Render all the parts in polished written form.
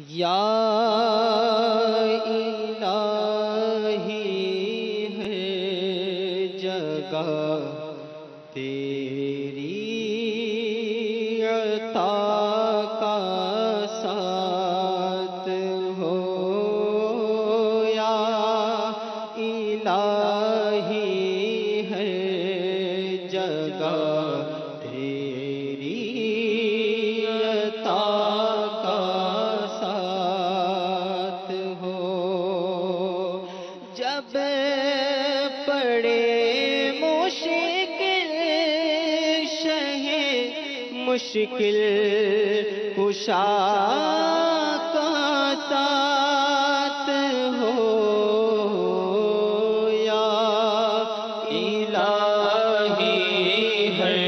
یا الہی ہے جگہ تیری عطا کا ساتھ ہو، یا الہی ہے جگہ تیری عطا کا ساتھ ہو۔ جب پڑے مشکل مشکل کشا کا ساتھ ہو، یا الہی ہے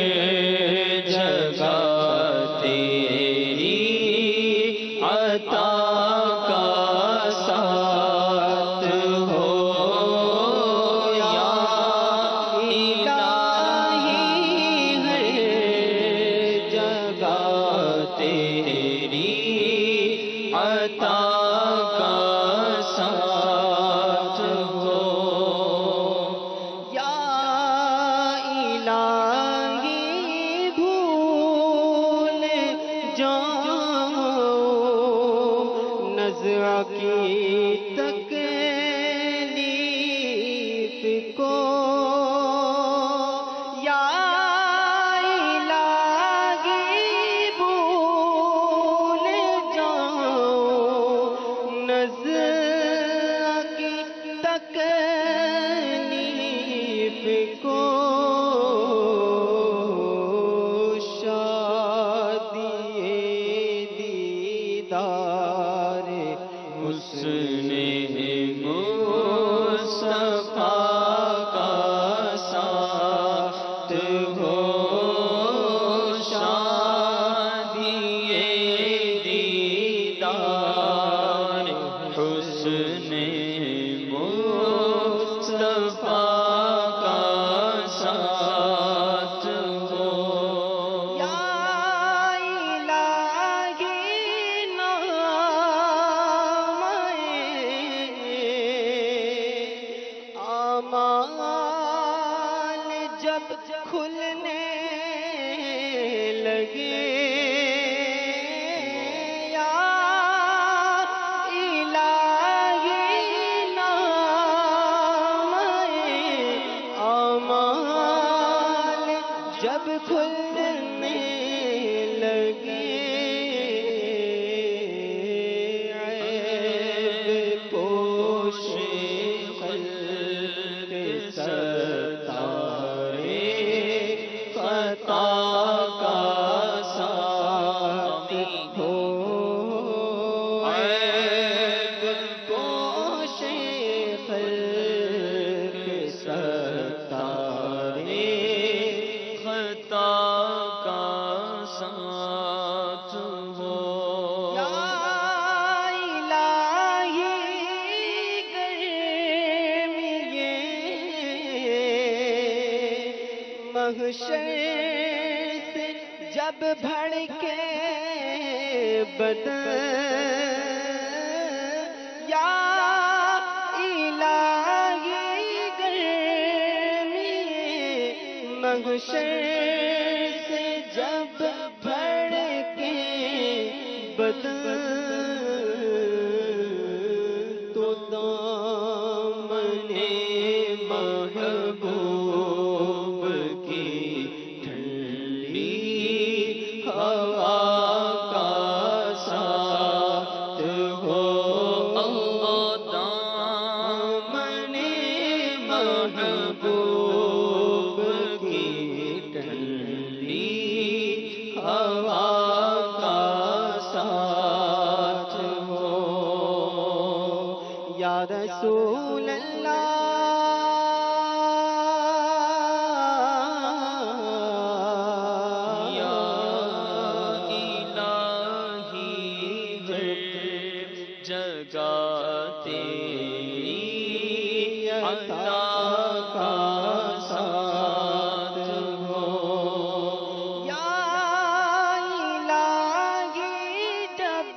جگہ تیری عطا کا ساتھ ہو، یا الہی ہے جگہ تیری عطا کا ساتھ ہو، یا الہی بھول جاؤں نظر کی تکلیف کو، یا تکلیف کو شادی دیدار حسن مصطفیٰ کا ساتھ ہو، شادی دیدار حسن مصطفیٰ کا ساتھ ہو، یا الہی نام اعمال جب کھلنے لگے، یا جب کھلنے لگے، عیب پوش خلق ستارے خطا کا ساتھ ہو، عیب پوش خلق ستارے خطا کا ساتھ ہو، یا الہی گرمیے محشر سے جب بھڑکے بدن، یا الہی گرمیے محشر سے جب بھڑکے بدن، تو دامن محبوب کی ٹھنڈی ہوا کا ساتھ ہو، دامن محبوب کی ٹھنڈی ہوا کا ساتھ ہو، یا رسول اللہ یا الہی ہے جگہ تیری عطا کا ساتھ ہو، یا الہی جب